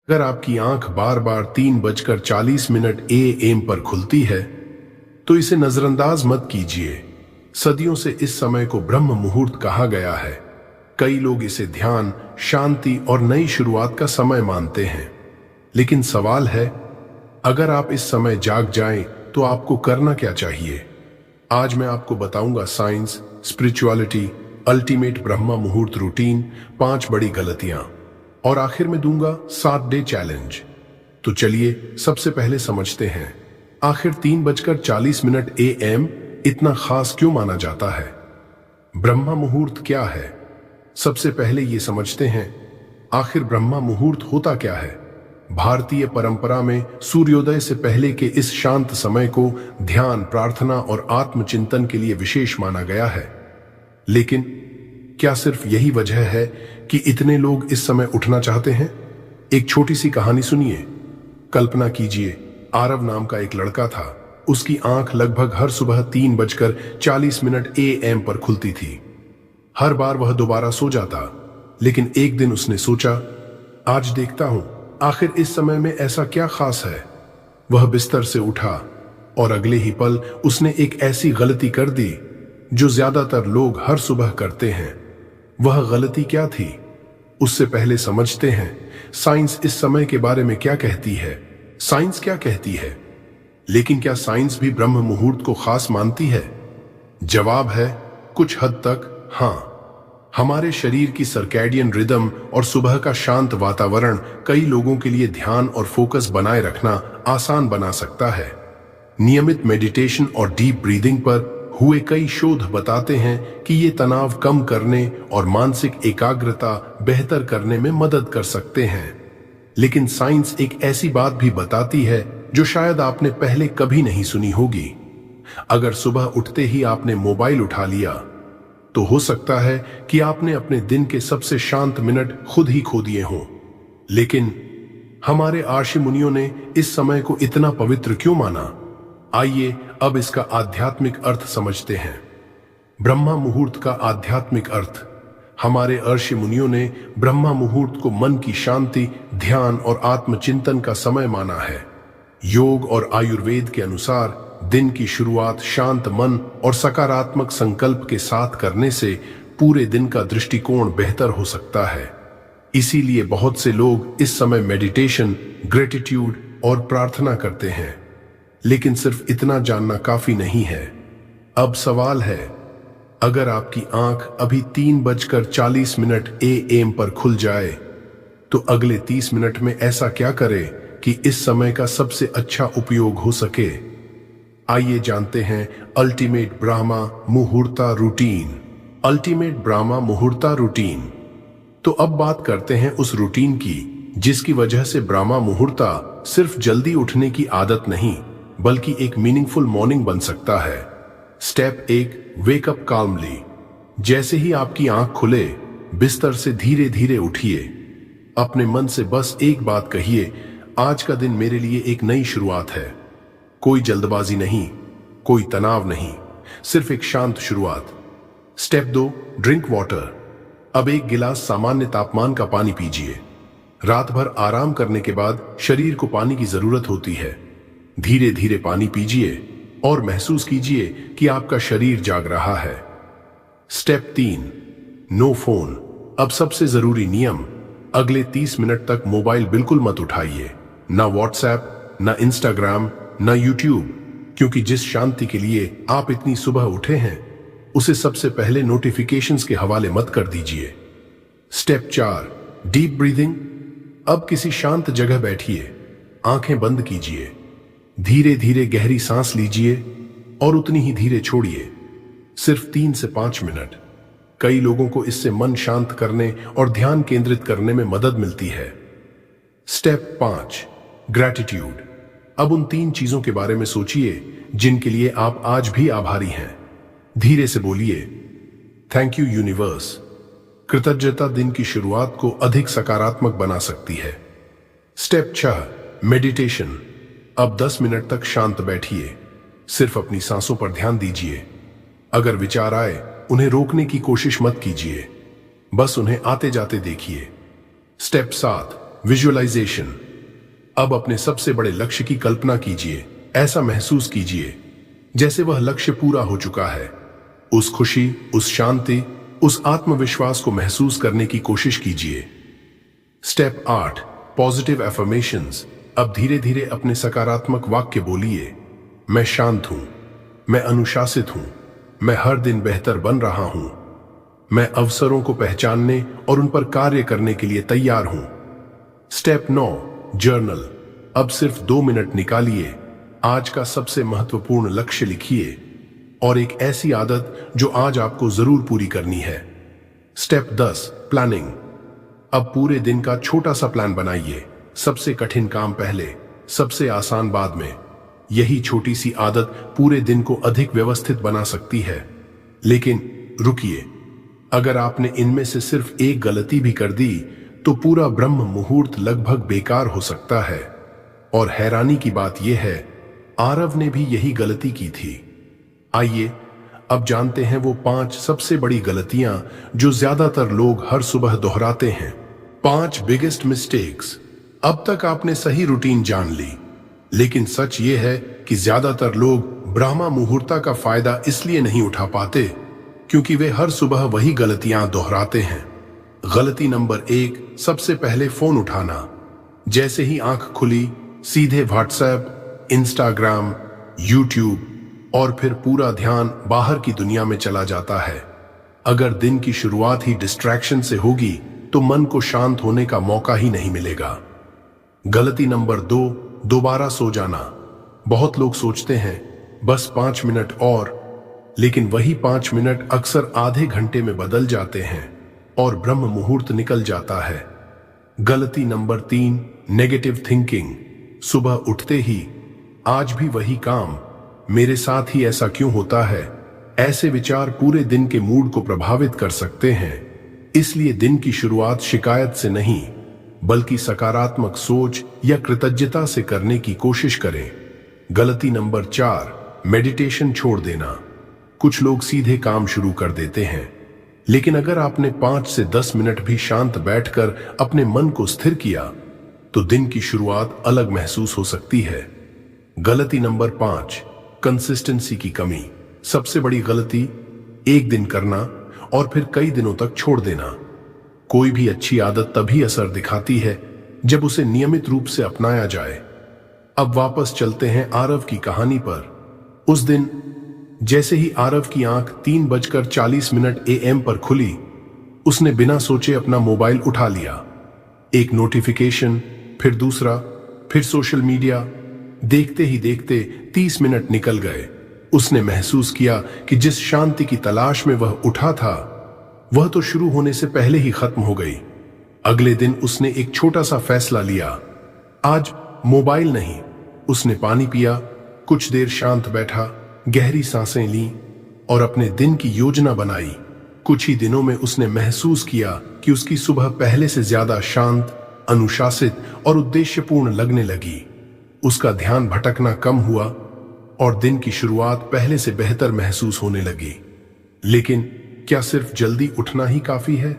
अगर आपकी आंख बार बार 3:40 AM पर खुलती है तो इसे नजरअंदाज मत कीजिए। सदियों से इस समय को ब्रह्म मुहूर्त कहा गया है। कई लोग इसे ध्यान, शांति और नई शुरुआत का समय मानते हैं। लेकिन सवाल है, अगर आप इस समय जाग जाएं तो आपको करना क्या चाहिए? आज मैं आपको बताऊंगा साइंस, स्पिरिचुअलिटी, अल्टीमेट ब्रह्मा मुहूर्त रूटीन, 5 बड़ी गलतियां और आखिर में दूंगा 7 डे चैलेंज। तो चलिए सबसे पहले समझते हैं, आखिर 3:40 AM इतना खास क्यों माना जाता है? ब्रह्मा मुहूर्त क्या है? सबसे पहले ये समझते हैं, आखिर ब्रह्मा मुहूर्त होता क्या है? भारतीय परंपरा में सूर्योदय से पहले के इस शांत समय को ध्यान, प्रार्थना और आत्मचिंतन के लिए विशेष माना गया है। लेकिन क्या सिर्फ यही वजह है कि इतने लोग इस समय उठना चाहते हैं? एक छोटी सी कहानी सुनिए। कल्पना कीजिए, आरव नाम का एक लड़का था। उसकी आंख लगभग हर सुबह 3:40 AM पर खुलती थी। हर बार वह दोबारा सो जाता, लेकिन एक दिन उसने सोचा, आज देखता हूं आखिर इस समय में ऐसा क्या खास है। वह बिस्तर से उठा और अगले ही पल उसने एक ऐसी गलती कर दी जो ज्यादातर लोग हर सुबह करते हैं। वह गलती क्या थी? उससे पहले समझते हैं साइंस इस समय के बारे में क्या कहती है। साइंस क्या कहती है? लेकिन क्या साइंस भी ब्रह्म मुहूर्त को खास मानती है? जवाब है, कुछ हद तक हाँ। हमारे शरीर की सर्कैडियन रिदम और सुबह का शांत वातावरण कई लोगों के लिए ध्यान और फोकस बनाए रखना आसान बना सकता है। नियमित मेडिटेशन और डीप ब्रीदिंग पर हुए कई शोध बताते हैं कि ये तनाव कम करने और मानसिक एकाग्रता बेहतर करने में मदद कर सकते हैं। लेकिन साइंस एक ऐसी बात भी बताती है जो शायद आपने पहले कभी नहीं सुनी होगी। अगर सुबह उठते ही आपने मोबाइल उठा लिया तो हो सकता है कि आपने अपने दिन के सबसे शांत मिनट खुद ही खो दिए हों। लेकिन हमारे आर्षि मुनियों ने इस समय को इतना पवित्र क्यों माना? आइए अब इसका आध्यात्मिक अर्थ समझते हैं। ब्रह्मा मुहूर्त का आध्यात्मिक अर्थ। हमारे ऋषि मुनियों ने ब्रह्मा मुहूर्त को मन की शांति, ध्यान और आत्मचिंतन का समय माना है। योग और आयुर्वेद के अनुसार दिन की शुरुआत शांत मन और सकारात्मक संकल्प के साथ करने से पूरे दिन का दृष्टिकोण बेहतर हो सकता है। इसीलिए बहुत से लोग इस समय मेडिटेशन, ग्रेटिट्यूड और प्रार्थना करते हैं। लेकिन सिर्फ इतना जानना काफी नहीं है। अब सवाल है, अगर आपकी आंख अभी 3:40 AM पर खुल जाए तो अगले 30 मिनट में ऐसा क्या करे कि इस समय का सबसे अच्छा उपयोग हो सके? आइए जानते हैं ultimate Brahma Muhurta routine. Ultimate Brahma Muhurta routine. तो अब बात करते हैं उस रूटीन की जिसकी वजह से ब्रह्मा मुहूर्ता सिर्फ जल्दी उठने की आदत नहीं बल्कि एक मीनिंगफुल मॉर्निंग बन सकता है। Step 1, wake up calmly. जैसे ही आपकी आंख खुले, बिस्तर से धीरे धीरे उठिए। अपने मन से बस एक बात कहिए, आज का दिन मेरे लिए एक नई शुरुआत है। कोई जल्दबाजी नहीं, कोई तनाव नहीं, सिर्फ एक शांत शुरुआत। Step 2, drink water. अब एक गिलास सामान्य तापमान का पानी पीजिए। रात भर आराम करने के बाद शरीर को पानी की जरूरत होती है। धीरे धीरे पानी पीजिए और महसूस कीजिए कि आपका शरीर जाग रहा है। Step 3, no phone. अब सबसे जरूरी नियम, अगले 30 मिनट तक मोबाइल बिल्कुल मत उठाइए। ना व्हाट्सएप, ना इंस्टाग्राम, ना यूट्यूब, क्योंकि जिस शांति के लिए आप इतनी सुबह उठे हैं उसे सबसे पहले नोटिफिकेशंस के हवाले मत कर दीजिए। Step 4, deep breathing. अब किसी शांत जगह बैठिए, आंखें बंद कीजिए, धीरे धीरे गहरी सांस लीजिए और उतनी ही धीरे छोड़िए। सिर्फ 3 से 5 मिनट। कई लोगों को इससे मन शांत करने और ध्यान केंद्रित करने में मदद मिलती है। Step 5, gratitude. अब उन 3 चीजों के बारे में सोचिए जिनके लिए आप आज भी आभारी हैं। धीरे से बोलिए, थैंक यू यूनिवर्स। कृतज्ञता दिन की शुरुआत को अधिक सकारात्मक बना सकती है। Step 6, meditation. अब 10 मिनट तक शांत बैठिए, सिर्फ अपनी सांसों पर ध्यान दीजिए। अगर विचार आए, उन्हें रोकने की कोशिश मत कीजिए, बस उन्हें आते जाते देखिए। Step 7, visualisation. अब अपने सबसे बड़े लक्ष्य की कल्पना कीजिए। ऐसा महसूस कीजिए जैसे वह लक्ष्य पूरा हो चुका है। उस खुशी, उस शांति, उस आत्मविश्वास को महसूस करने की कोशिश कीजिए। Step 8, positive affirmations. अब धीरे धीरे अपने सकारात्मक वाक्य बोलिए। मैं शांत हूं, मैं अनुशासित हूं, मैं हर दिन बेहतर बन रहा हूं, मैं अवसरों को पहचानने और उन पर कार्य करने के लिए तैयार हूं। Step 9, journal. अब सिर्फ 2 मिनट निकालिए, आज का सबसे महत्वपूर्ण लक्ष्य लिखिए और एक ऐसी आदत जो आज आपको जरूर पूरी करनी है। Step 10, planning. अब पूरे दिन का छोटा सा प्लान बनाइए। सबसे कठिन काम पहले, सबसे आसान बाद में। यही छोटी सी आदत पूरे दिन को अधिक व्यवस्थित बना सकती है। लेकिन रुकिए, अगर आपने इनमें से सिर्फ एक गलती भी कर दी तो पूरा ब्रह्म मुहूर्त लगभग बेकार हो सकता है। और हैरानी की बात यह है, आरव ने भी यही गलती की थी। आइए अब जानते हैं वो 5 सबसे बड़ी गलतियां जो ज्यादातर लोग हर सुबह दोहराते हैं। 5 बिगेस्ट मिस्टेक्स। अब तक आपने सही रूटीन जान ली, लेकिन सच ये है कि ज्यादातर लोग ब्रह्मा मुहूर्ता का फायदा इसलिए नहीं उठा पाते क्योंकि वे हर सुबह वही गलतियां दोहराते हैं। गलती नंबर 1, सबसे पहले फोन उठाना। जैसे ही आंख खुली, सीधे व्हाट्सएप, इंस्टाग्राम, यूट्यूब और फिर पूरा ध्यान बाहर की दुनिया में चला जाता है। अगर दिन की शुरुआत ही डिस्ट्रैक्शन से होगी तो मन को शांत होने का मौका ही नहीं मिलेगा। गलती नंबर 2, दोबारा सो जाना। बहुत लोग सोचते हैं बस 5 मिनट और, लेकिन वही 5 मिनट अक्सर आधे घंटे में बदल जाते हैं और ब्रह्म मुहूर्त निकल जाता है। गलती नंबर 3, नेगेटिव थिंकिंग। सुबह उठते ही आज भी वही काम, मेरे साथ ही ऐसा क्यों होता है, ऐसे विचार पूरे दिन के मूड को प्रभावित कर सकते हैं। इसलिए दिन की शुरुआत शिकायत से नहीं बल्कि सकारात्मक सोच या कृतज्ञता से करने की कोशिश करें। गलती नंबर 4, मेडिटेशन छोड़ देना। कुछ लोग सीधे काम शुरू कर देते हैं, लेकिन अगर आपने 5 से 10 मिनट भी शांत बैठकर अपने मन को स्थिर किया तो दिन की शुरुआत अलग महसूस हो सकती है। गलती नंबर 5, कंसिस्टेंसी की कमी। सबसे बड़ी गलती, एक दिन करना और फिर कई दिनों तक छोड़ देना। कोई भी अच्छी आदत तभी असर दिखाती है जब उसे नियमित रूप से अपनाया जाए। अब वापस चलते हैं आरव की कहानी पर। उस दिन जैसे ही आरव की आंख 3:40 AM पर खुली, उसने बिना सोचे अपना मोबाइल उठा लिया। एक नोटिफिकेशन, फिर दूसरा, फिर सोशल मीडिया। देखते ही देखते 30 मिनट निकल गए। उसने महसूस किया कि जिस शांति की तलाश में वह उठा था वह तो शुरू होने से पहले ही खत्म हो गई। अगले दिन उसने एक छोटा सा फैसला लिया, आज मोबाइल नहीं। उसने पानी पिया, कुछ देर शांत बैठा, गहरी सांसें लीं और अपने दिन की योजना बनाई। कुछ ही दिनों में उसने महसूस किया कि उसकी सुबह पहले से ज्यादा शांत, अनुशासित और उद्देश्यपूर्ण लगने लगी। उसका ध्यान भटकना कम हुआ और दिन की शुरुआत पहले से बेहतर महसूस होने लगी। लेकिन क्या सिर्फ जल्दी उठना ही काफी है,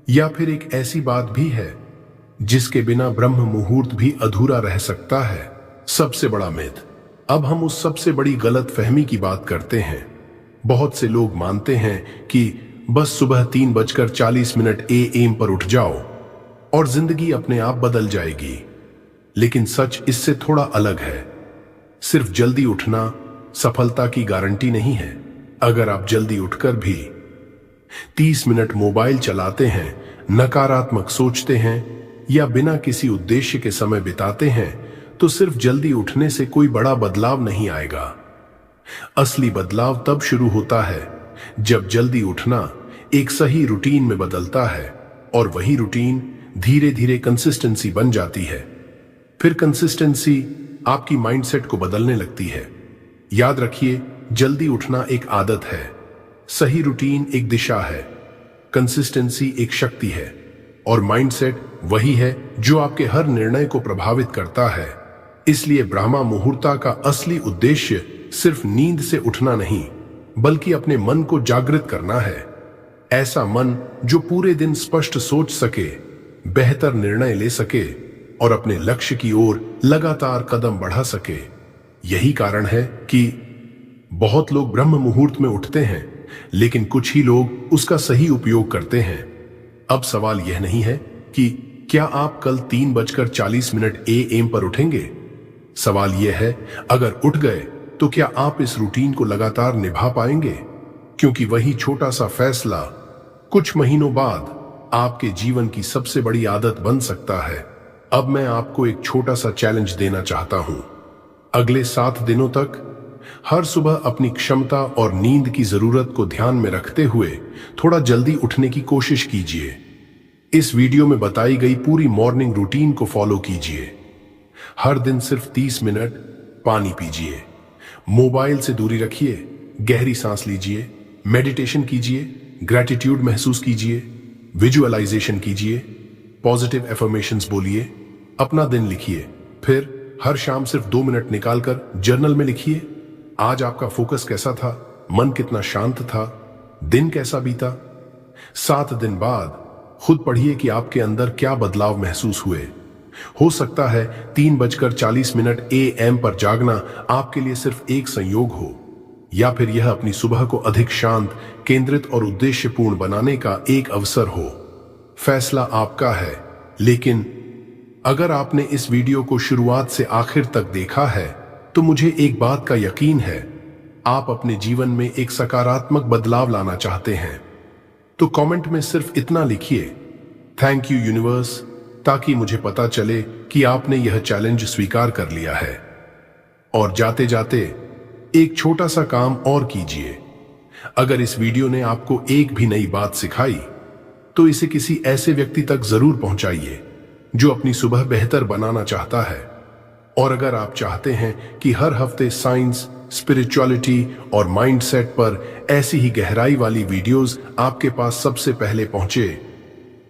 या फिर एक ऐसी बात भी है जिसके बिना ब्रह्म मुहूर्त भी अधूरा रह सकता है? सबसे बड़ा मिथ। अब हम उस सबसे बड़ी गलत फहमी की बात करते हैं। बहुत से लोग मानते हैं कि बस सुबह 3:40 AM पर उठ जाओ और जिंदगी अपने आप बदल जाएगी। लेकिन सच इससे थोड़ा अलग है। सिर्फ जल्दी उठना सफलता की गारंटी नहीं है। अगर आप जल्दी उठकर भी 30 मिनट मोबाइल चलाते हैं, नकारात्मक सोचते हैं या बिना किसी उद्देश्य के समय बिताते हैं, तो सिर्फ जल्दी उठने से कोई बड़ा बदलाव नहीं आएगा। असली बदलाव तब शुरू होता है जब जल्दी उठना एक सही रूटीन में बदलता है और वही रूटीन धीरे धीरे कंसिस्टेंसी बन जाती है। फिर कंसिस्टेंसी आपकी माइंडसेट को बदलने लगती है। याद रखिए, जल्दी उठना एक आदत है, सही रूटीन एक दिशा है, कंसिस्टेंसी एक शक्ति है और माइंडसेट वही है जो आपके हर निर्णय को प्रभावित करता है। इसलिए ब्रह्मा मुहूर्ता का असली उद्देश्य सिर्फ नींद से उठना नहीं बल्कि अपने मन को जागृत करना है। ऐसा मन जो पूरे दिन स्पष्ट सोच सके, बेहतर निर्णय ले सके और अपने लक्ष्य की ओर लगातार कदम बढ़ा सके। यही कारण है कि बहुत लोग ब्रह्म मुहूर्त में उठते हैं, लेकिन कुछ ही लोग उसका सही उपयोग करते हैं। अब सवाल यह नहीं है कि क्या आप कल 3:40 AM पर उठेंगे। सवाल यह है, अगर उठ गए तो क्या आप इस रूटीन को लगातार निभा पाएंगे, क्योंकि वही छोटा सा फैसला कुछ महीनों बाद आपके जीवन की सबसे बड़ी आदत बन सकता है। अब मैं आपको एक छोटा सा चैलेंज देना चाहता हूं। अगले 7 दिनों तक हर सुबह अपनी क्षमता और नींद की जरूरत को ध्यान में रखते हुए थोड़ा जल्दी उठने की कोशिश कीजिए। इस वीडियो में बताई गई पूरी मॉर्निंग रूटीन को फॉलो कीजिए। हर दिन सिर्फ 30 मिनट पानी पीजिए, मोबाइल से दूरी रखिए, गहरी सांस लीजिए, मेडिटेशन कीजिए, ग्रैटिट्यूड महसूस कीजिए, विजुअलाइजेशन कीजिए, पॉजिटिव एफर्मेशंस बोलिए, अपना दिन लिखिए। फिर हर शाम सिर्फ 2 मिनट निकालकर जर्नल में लिखिए, आज आपका फोकस कैसा था, मन कितना शांत था, दिन कैसा बीता। 7 दिन बाद खुद पढ़िए कि आपके अंदर क्या बदलाव महसूस हुए। हो सकता है 3:40 AM पर जागना आपके लिए सिर्फ एक संयोग हो, या फिर यह अपनी सुबह को अधिक शांत, केंद्रित और उद्देश्यपूर्ण बनाने का एक अवसर हो। फैसला आपका है, लेकिन अगर आपने इस वीडियो को शुरुआत से आखिर तक देखा है तो मुझे एक बात का यकीन है, आप अपने जीवन में एक सकारात्मक बदलाव लाना चाहते हैं। तो कमेंट में सिर्फ इतना लिखिए, थैंक यू यूनिवर्स, ताकि मुझे पता चले कि आपने यह चैलेंज स्वीकार कर लिया है। और जाते जाते एक छोटा सा काम और कीजिए। अगर इस वीडियो ने आपको एक भी नई बात सिखाई तो इसे किसी ऐसे व्यक्ति तक जरूर पहुंचाइए जो अपनी सुबह बेहतर बनाना चाहता है। और अगर आप चाहते हैं कि हर हफ्ते साइंस, स्पिरिचुअलिटी और माइंडसेट पर ऐसी ही गहराई वाली वीडियोस आपके पास सबसे पहले पहुंचे,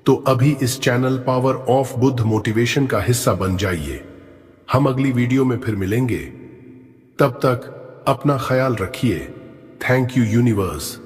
तो अभी इस channel power of Buddha motivation का हिस्सा बन जाइए। हम अगली वीडियो में फिर मिलेंगे। तब तक अपना ख्याल रखिए। Thank you universe.